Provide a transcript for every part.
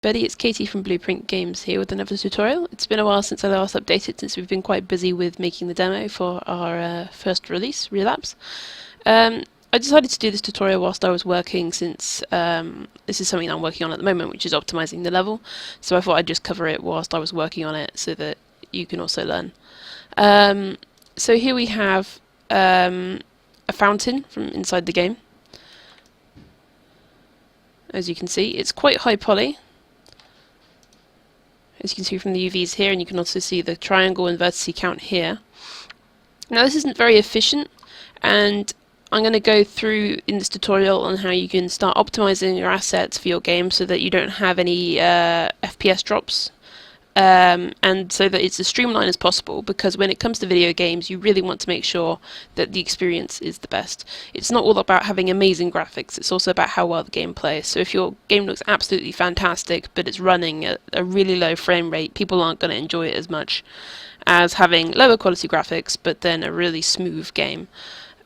Betty, it's Katie from Blueprint Games here with another tutorial. It's been a while since I last updated, since we've been quite busy with making the demo for our first release, Relapse. I decided to do this tutorial whilst I was working, since this is something I'm working on at the moment, which is optimizing the level. So I thought I'd just cover it whilst I was working on it so that you can also learn. So here we have a fountain from inside the game. As you can see, it's quite high poly, as you can see from the UVs here, and you can also see the triangle and vertice count here. Now this isn't very efficient, and I'm going to go through in this tutorial on how you can start optimizing your assets for your game so that you don't have any FPS drops, and so that it's as streamlined as possible, because when it comes to video games you really want to make sure that the experience is the best. It's not all about having amazing graphics, it's also about how well the game plays. So if your game looks absolutely fantastic but it's running at a really low frame rate, people aren't going to enjoy it as much as having lower quality graphics but then a really smooth game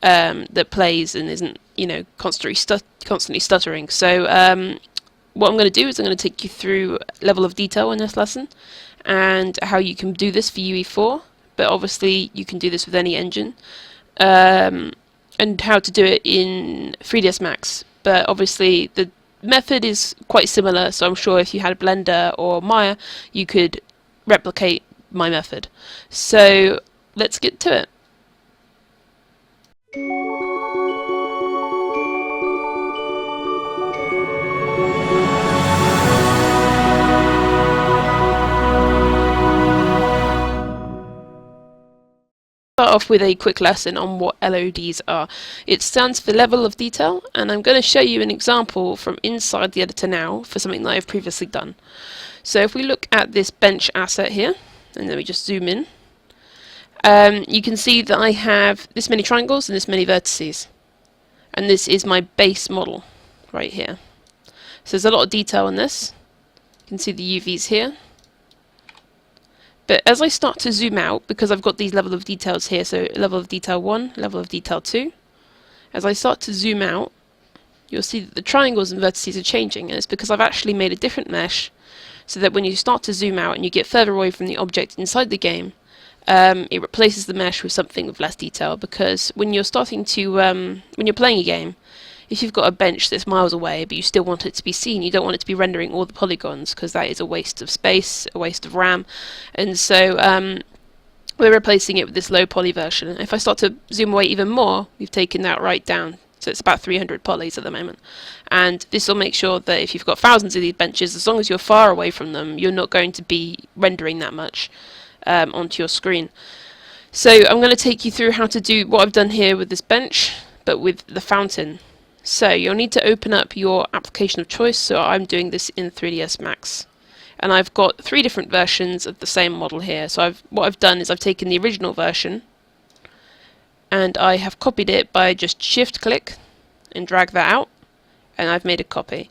that plays and isn't, you know, constantly stuttering. So what I'm going to do is I'm going to take you through level of detail in this lesson and how you can do this for UE4, but obviously you can do this with any engine, and how to do it in 3ds Max. But obviously the method is quite similar, so I'm sure if you had Blender or Maya you could replicate my method. So let's get to it. Start off with a quick lesson on what LODs are. It stands for level of detail, and I'm going to show you an example from inside the editor now for something that I've previously done. So if we look at this bench asset here, and then we just zoom in, you can see that I have this many triangles and this many vertices, and this is my base model right here. So there's a lot of detail in this. You can see the UVs here. But as I start to zoom out, because I've got these level of details here, so level of detail 1, level of detail 2, as I start to zoom out, you'll see that the triangles and vertices are changing, and it's because I've actually made a different mesh, so that when you start to zoom out and you get further away from the object inside the game, it replaces the mesh with something with less detail. Because when you're starting to, when you're playing a game, if you've got a bench that's miles away but you still want it to be seen, you don't want it to be rendering all the polygons, because that is a waste of space, a waste of RAM. And so we're replacing it with this low poly version. If I start to zoom away even more, we've taken that right down, so it's about 300 polys at the moment. And this will make sure that if you've got thousands of these benches, as long as you're far away from them, you're not going to be rendering that much onto your screen. So I'm going to take you through how to do what I've done here with this bench, but with the fountain. So you'll need to open up your application of choice. So I'm doing this in 3ds Max, and I've got 3 different versions of the same model here. So what I've done is I've taken the original version and I have copied it by just shift click and drag that out, and I've made a copy.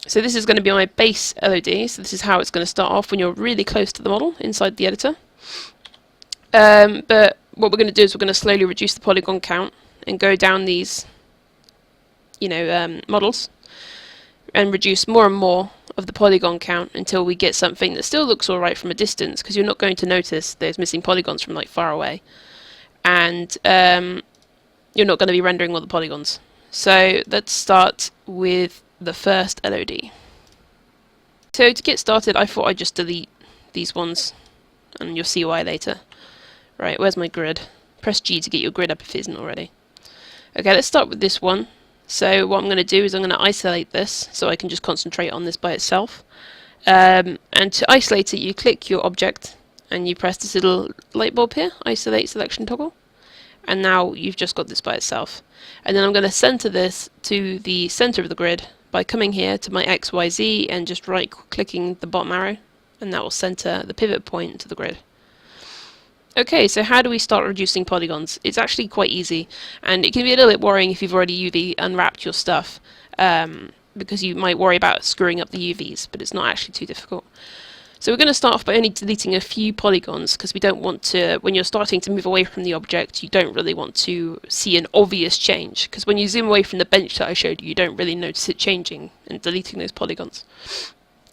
So this is going to be my base LOD. So this is how it's going to start off when you're really close to the model inside the editor. But what we're going to do is we're going to slowly reduce the polygon count and go down these models, and reduce more and more of the polygon count until we get something that still looks alright from a distance, because you're not going to notice there's missing polygons from like far away, and you're not going to be rendering all the polygons. So let's start with the first LOD. So to get started, I thought I'd just delete these ones, and you'll see why later. Right, where's my grid? Press G to get your grid up if it isn't already. Okay, let's start with this one. So what I'm going to do is I'm going to isolate this so I can just concentrate on this by itself. And to isolate it, you click your object and you press this little light bulb here, isolate selection toggle, and now you've just got this by itself. And then I'm going to center this to the center of the grid by coming here to my XYZ and just right clicking the bottom arrow, and that will center the pivot point to the grid. Okay, so how do we start reducing polygons? It's actually quite easy, and it can be a little bit worrying if you've already UV unwrapped your stuff, because you might worry about screwing up the UVs, but it's not actually too difficult. So we're going to start off by only deleting a few polygons, because we don't want to, when you're starting to move away from the object, you don't really want to see an obvious change, because when you zoom away from the bench that I showed you, you don't really notice it changing and deleting those polygons.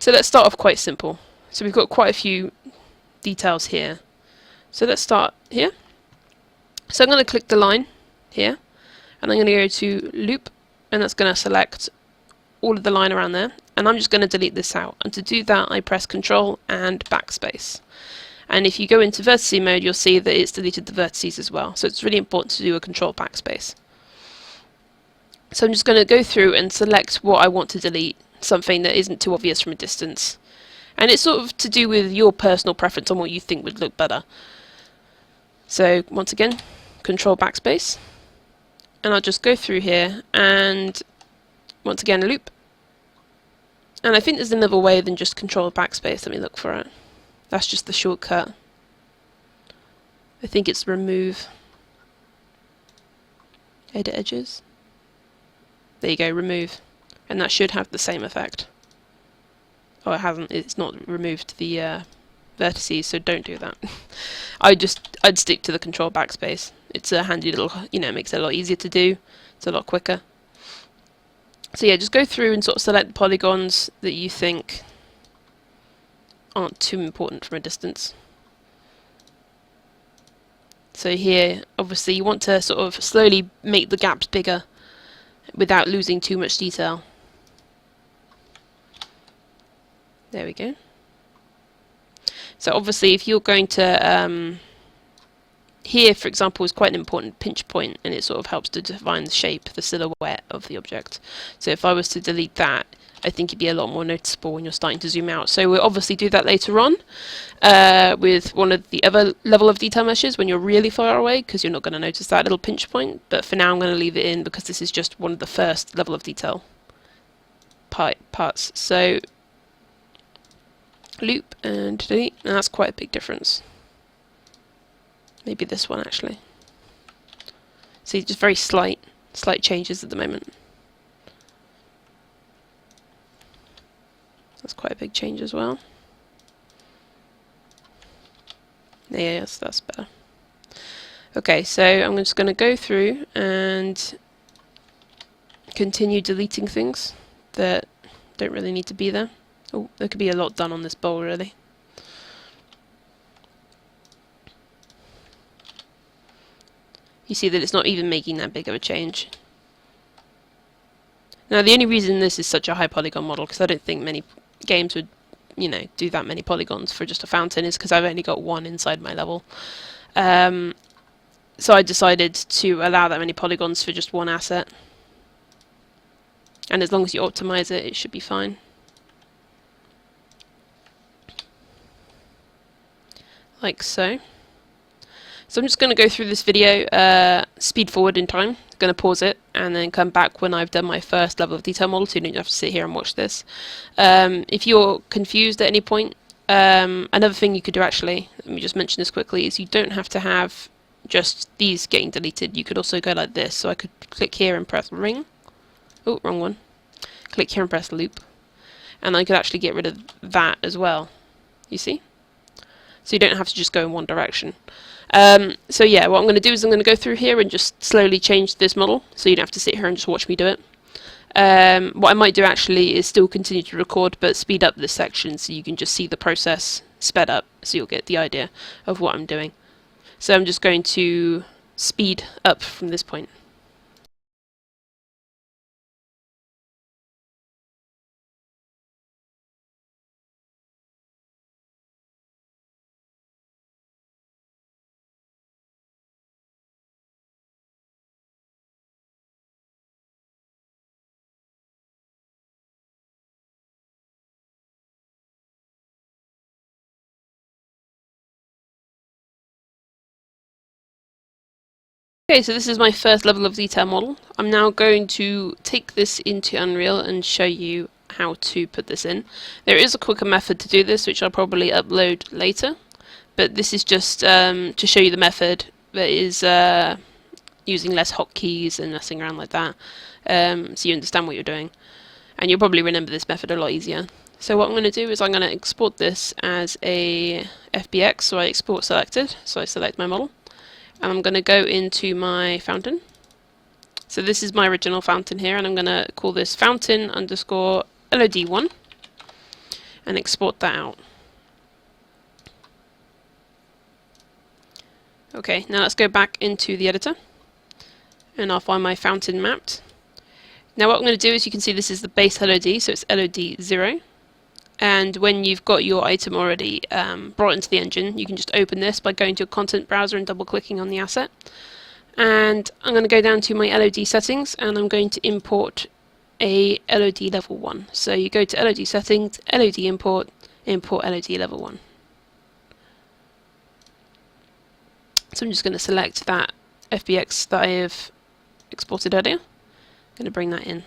So let's start off quite simple. So we've got quite a few details here. So let's start here. So I'm going to click the line here, and I'm going to go to loop, and that's going to select all of the line around there, and I'm just going to delete this out. And to do that, I press Control and backspace. And if you go into vertice mode, you'll see that it's deleted the vertices as well. So it's really important to do a Control backspace. So I'm just going to go through and select what I want to delete, something that isn't too obvious from a distance. And it's sort of to do with your personal preference on what you think would look better. So once again, Control backspace, and I'll just go through here and once again loop. And I think there's another way than just Control backspace. Let me look for it. That's just the shortcut. I think it's remove, edit edges. There you go, remove, and that should have the same effect. Oh, it hasn't. It's not removed the vertices, so don't do that. I'd stick to the Control backspace. It's a handy little, it makes it a lot easier to do. It's a lot quicker. So yeah, just go through and sort of select the polygons that you think aren't too important from a distance. So here, obviously, you want to sort of slowly make the gaps bigger without losing too much detail. There we go. So obviously, if you're going to here, for example, is quite an important pinch point, and it sort of helps to define the shape, the silhouette of the object. So if I was to delete that, I think it'd be a lot more noticeable when you're starting to zoom out. So we'll obviously do that later on with one of the other level of detail meshes when you're really far away, because you're not going to notice that little pinch point. But for now, I'm going to leave it in because this is just one of the first level of detail parts. So loop and delete, and that's quite a big difference. Maybe this one actually. See, just very slight changes at the moment. That's quite a big change as well. Yes, that's better. Okay, so I'm just going to go through and continue deleting things that don't really need to be there. Oh, there could be a lot done on this bowl, really. You see that it's not even making that big of a change. Now, the only reason this is such a high polygon model, because I don't think many games would, do that many polygons for just a fountain, is because I've only got one inside my level. So I decided to allow that many polygons for just one asset. And as long as you optimize it, it should be fine. Like so. So I'm just going to go through this video, speed forward in time, going to pause it, and then come back when I've done my first level of detail model, so you don't have to sit here and watch this. If you're confused at any point, another thing you could do actually, let me just mention this quickly, is you don't have to have just these getting deleted. You could also go like this, so I could click here and press ring. Oh, wrong one. Click here and press loop. And I could actually get rid of that as well, you see? So you don't have to just go in one direction. So yeah, what I'm going to do is I'm going to go through here and just slowly change this model, so you don't have to sit here and just watch me do it. What I might do actually is still continue to record, but speed up this section so you can just see the process sped up, so you'll get the idea of what I'm doing. So I'm just going to speed up from this point. Okay, so this is my first level of detail model. I'm now going to take this into Unreal and show you how to put this in. There is a quicker method to do this, which I'll probably upload later, but this is just to show you the method that is using less hotkeys and messing around like that, so you understand what you're doing. And you'll probably remember this method a lot easier. So what I'm going to do is I'm going to export this as a FBX, so I export selected, so I select my model. And I'm going to go into my fountain. So this is my original fountain here, and I'm going to call this fountain underscore LOD1. and export that out. Okay, now let's go back into the editor and I'll find my fountain mapped. Now what I'm going to do is, you can see this is the base LOD, so it's LOD 0. And when you've got your item already brought into the engine, you can just open this by going to your content browser and double clicking on the asset. And I'm going to go down to my LOD settings and I'm going to import a LOD level 1. So you go to LOD settings, LOD import, import LOD level 1. So I'm just going to select that FBX that I have exported earlier. I'm going to bring that in.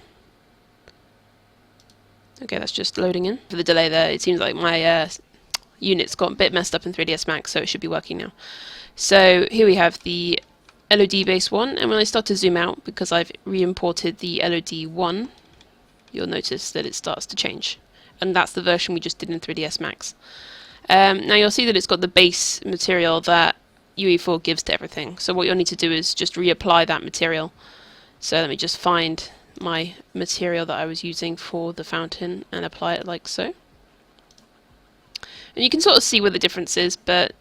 Okay, that's just loading in. For the delay there, it seems like my unit's got a bit messed up in 3ds Max, so it should be working now. So here we have the LOD base 1, and when I start to zoom out, because I've re-imported the LOD 1, you'll notice that it starts to change. And that's the version we just did in 3ds Max. Now you'll see that it's got the base material that UE4 gives to everything. So what you'll need to do is just reapply that material. So let me just find my material that I was using for the fountain and apply it like so. And you can sort of see where the difference is, but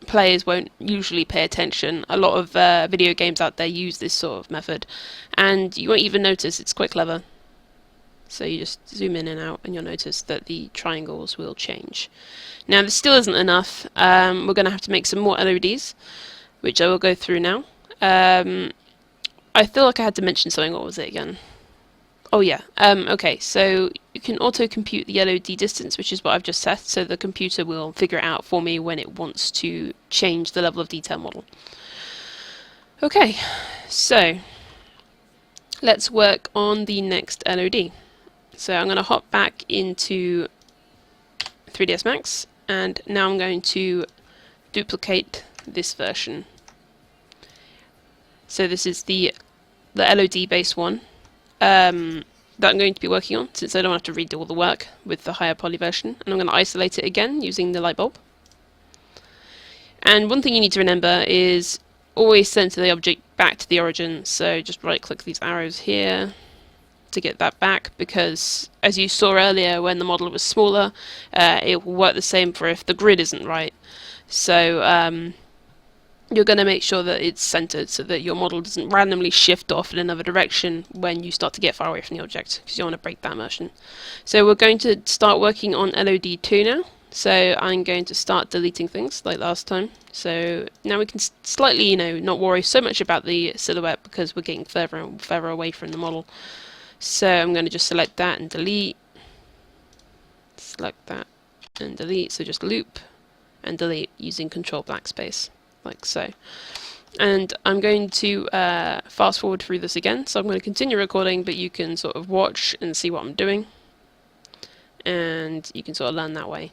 players won't usually pay attention. A lot of video games out there use this sort of method, and you won't even notice. It's quite clever. So you just zoom in and out and you'll notice that the triangles will change. Now this still isn't enough. We're going to have to make some more LODs, which I will go through now. I feel like I had to mention something. What was it again? Oh yeah, okay, so you can auto-compute the LOD distance, which is what I've just set, so the computer will figure it out for me when it wants to change the level of detail model. Okay, so let's work on the next LOD. So I'm going to hop back into 3ds Max, and now I'm going to duplicate this version. So this is the LOD base 1. That I'm going to be working on, since I don't have to redo all the work with the higher poly version, and I'm going to isolate it again using the light bulb. And one thing you need to remember is always center the object back to the origin, so just right click these arrows here to get that back, because as you saw earlier when the model was smaller, it will work the same for if the grid isn't right. So you're going to make sure that it's centered so that your model doesn't randomly shift off in another direction when you start to get far away from the object, because you don't want to break that immersion. So we're going to start working on LOD 2 now. So I'm going to start deleting things like last time. So now we can slightly, not worry so much about the silhouette, because we're getting further and further away from the model. So I'm going to just select that and delete. Select that and delete. So just loop and delete using Control Backspace, like so. And I'm going to fast forward through this again. So I'm going to continue recording, but you can sort of watch and see what I'm doing. And you can sort of learn that way.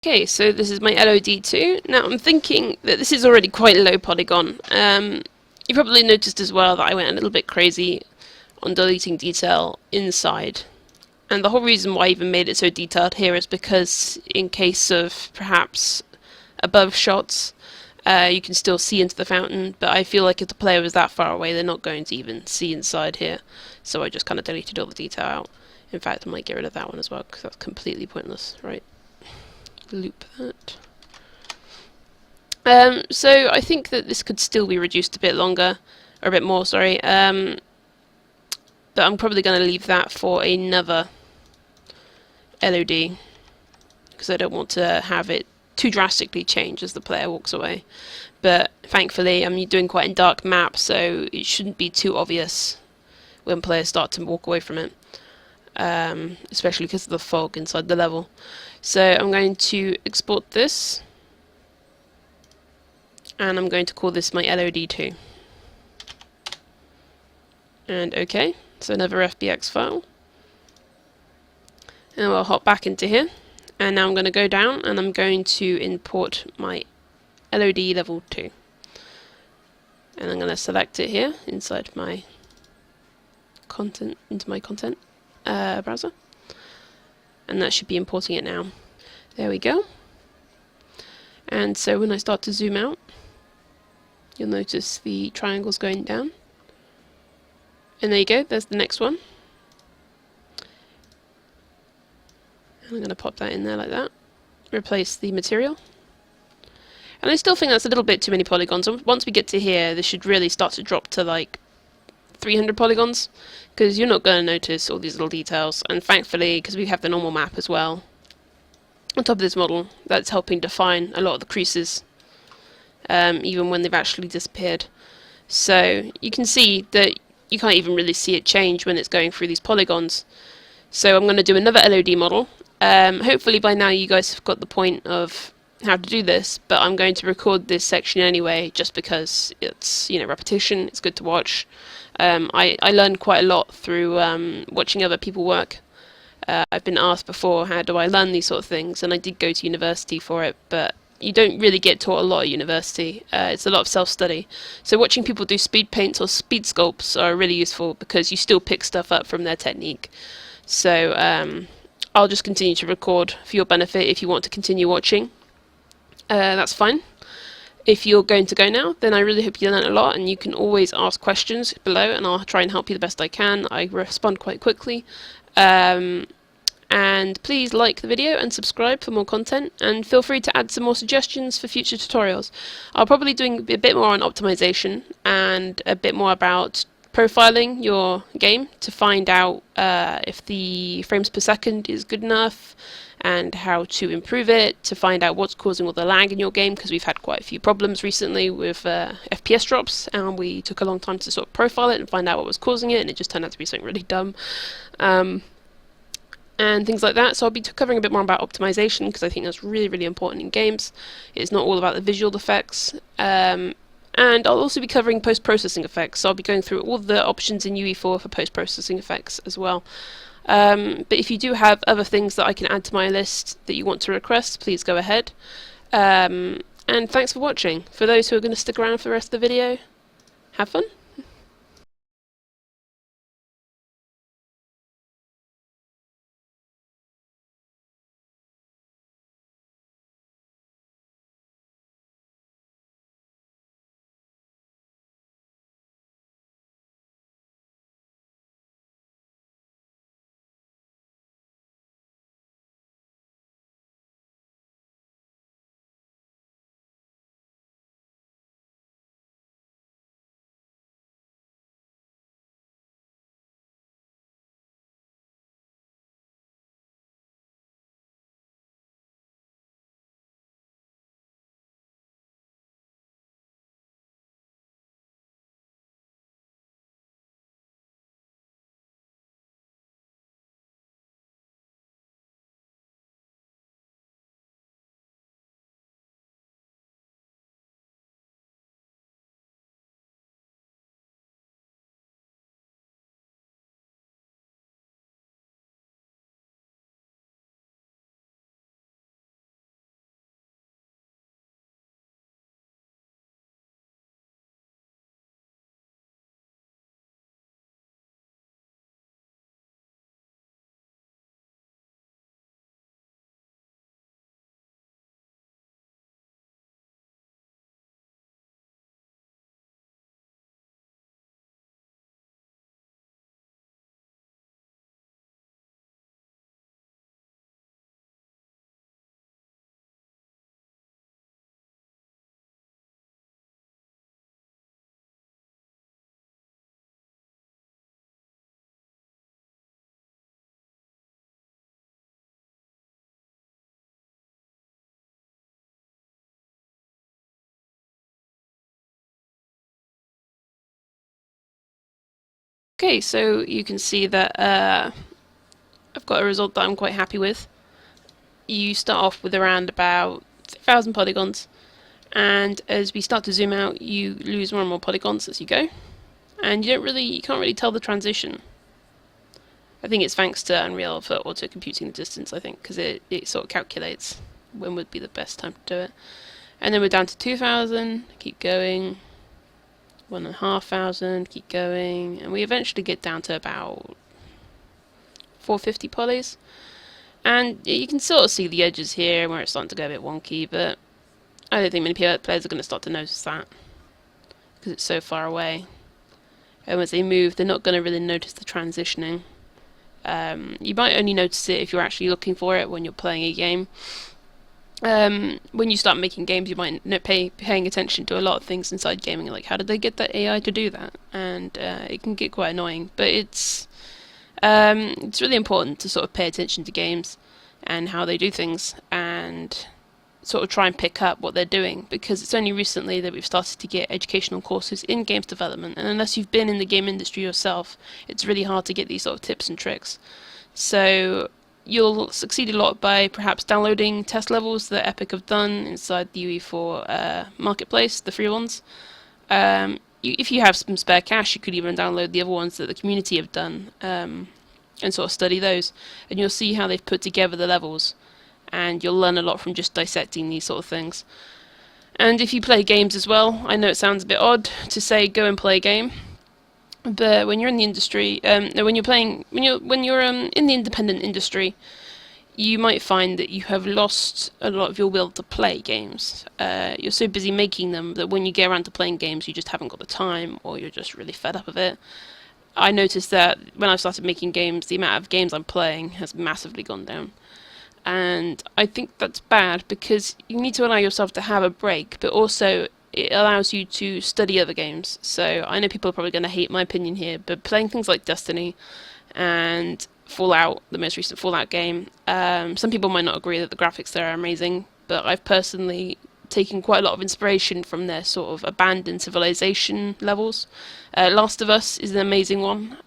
Okay, so this is my LOD2. Now I'm thinking that this is already quite low polygon. You probably noticed as well that I went a little bit crazy on deleting detail inside. And the whole reason why I even made it so detailed here is because in case of perhaps above shots, you can still see into the fountain, but I feel like if the player was that far away, they're not going to even see inside here. So I just kind of deleted all the detail out. In fact, I might get rid of that one as well, because that's completely pointless, right? Loop that. So I think that this could still be reduced a bit longer, or a bit more, sorry. But I'm probably going to leave that for another LOD, because I don't want to have it too drastically change as the player walks away. But thankfully I'm doing quite a dark map, so it shouldn't be too obvious when players start to walk away from it. Especially because of the fog inside the level. So I'm going to export this, and I'm going to call this my LOD2. And OK, so another FBX file. And I'll hop back into here, and now I'm going to go down and I'm going to import my LOD level 2. And I'm going to select it here inside my content, into my content browser. And that should be importing it now. There we go. And so when I start to zoom out, you'll notice the triangles going down. And there you go, there's the next one. I'm going to pop that in there like that. Replace the material. And I still think that's a little bit too many polygons. Once we get to here, this should really start to drop to like 300 polygons, because you're not going to notice all these little details. And thankfully, because we have the normal map as well on top of this model, that's helping define a lot of the creases, even when they've actually disappeared. So you can see that you can't even really see it change when it's going through these polygons. So I'm going to do another LOD model. Hopefully by now you guys have got the point of how to do this, but I'm going to record this section anyway, just because it's, you know, repetition, it's good to watch. I learned quite a lot through watching other people work. I've been asked before, how do I learn these sort of things, and I did go to university for it, but you don't really get taught a lot at university. It's a lot of self-study. So watching people do speed paints or speed sculpts are really useful, because you still pick stuff up from their technique. So I'll just continue to record for your benefit. If you want to continue watching, that's fine. If you're going to go now, then I really hope you learned a lot, and you can always ask questions below and I'll try and help you the best I can. I respond quite quickly. And please like the video and subscribe for more content, and feel free to add some more suggestions for future tutorials. I'll probably be doing a bit more on optimization and a bit more about profiling your game to find out if the frames per second is good enough, and how to improve it, to find out what's causing all the lag in your game, because we've had quite a few problems recently with FPS drops, and we took a long time to sort of profile it and find out what was causing it, and it just turned out to be something really dumb. And things like that. So I'll be covering a bit more about optimization, because I think that's really, really important in games. It's not all about the visual effects. And I'll also be covering post-processing effects, so I'll be going through all the options in UE4 for post-processing effects as well. But if you do have other things that I can add to my list that you want to request, please go ahead. And thanks for watching. For those who are going to stick around for the rest of the video, have fun. Okay, so you can see that I've got a result that I'm quite happy with. You start off with around about 1,000 polygons, and as we start to zoom out, you lose more and more polygons as you go, and you can't really tell the transition. I think it's thanks to Unreal for auto computing the distance, I think, because it sort of calculates when would be the best time to do it. And then we're down to 2,000, keep going, 1,500, keep going, and we eventually get down to about 450 polys. And you can sort of see the edges here where it's starting to go a bit wonky, but I don't think many players are going to start to notice that because it's so far away. And as they move, they're not going to really notice the transitioning. You might only notice it if you're actually looking for it when you're playing a game. When you start making games, you might paying attention to a lot of things inside gaming, like how did they get that AI to do that, and it can get quite annoying. But it's really important to sort of pay attention to games and how they do things, and sort of try and pick up what they're doing, because it's only recently that we've started to get educational courses in games development, and unless you've been in the game industry yourself, it's really hard to get these sort of tips and tricks. So you'll succeed a lot by perhaps downloading test levels that Epic have done inside the UE4 marketplace, the free ones. If you have some spare cash, you could even download the other ones that the community have done, and sort of study those, and you'll see how they've put together the levels, and you'll learn a lot from just dissecting these sort of things. And if you play games as well, I know it sounds a bit odd to say go and play a game, but when you're in the industry, when you're in the independent industry, you might find that you have lost a lot of your will to play games. You're so busy making them that when you get around to playing games, you just haven't got the time, or you're just really fed up of it. I noticed that when I started making games, the amount of games I'm playing has massively gone down. And I think that's bad, because you need to allow yourself to have a break, but also it allows you to study other games. So I know people are probably going to hate my opinion here, but playing things like Destiny and Fallout, the most recent Fallout game, some people might not agree that the graphics there are amazing, but I've personally taken quite a lot of inspiration from their sort of abandoned civilization levels. Last of Us is an amazing one.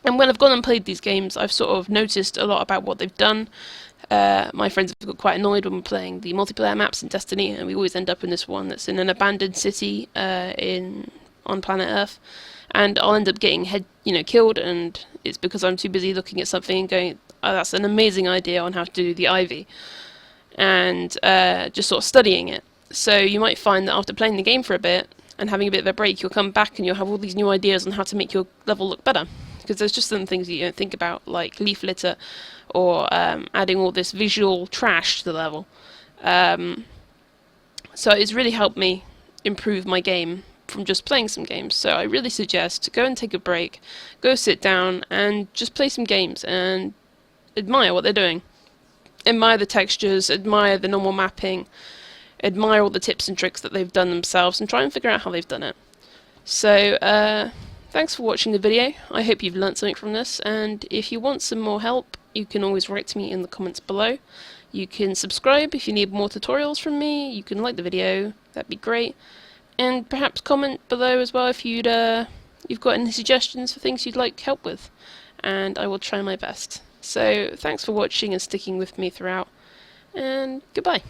And when I've gone and played these games, I've sort of noticed a lot about what they've done. My friends have got quite annoyed when we're playing the multiplayer maps in Destiny, and we always end up in this one that's in an abandoned city on planet Earth, and I'll end up getting killed, and it's because I'm too busy looking at something and going, oh, that's an amazing idea on how to do the Ivy, and just sort of studying it. So you might find that after playing the game for a bit and having a bit of a break, you'll come back and you'll have all these new ideas on how to make your level look better. Because there's just some things you don't think about, like leaf litter, or adding all this visual trash to the level. So it's really helped me improve my game from just playing some games. So I really suggest go and take a break, go sit down and just play some games and admire what they're doing. Admire the textures, admire the normal mapping, admire all the tips and tricks that they've done themselves, and try and figure out how they've done it. So thanks for watching the video. I hope you've learnt something from this, and if you want some more help, you can always write to me in the comments below. You can subscribe if you need more tutorials from me, you can like the video, that'd be great, and perhaps comment below as well if you've got any suggestions for things you'd like help with, and I will try my best. So thanks for watching and sticking with me throughout, and goodbye.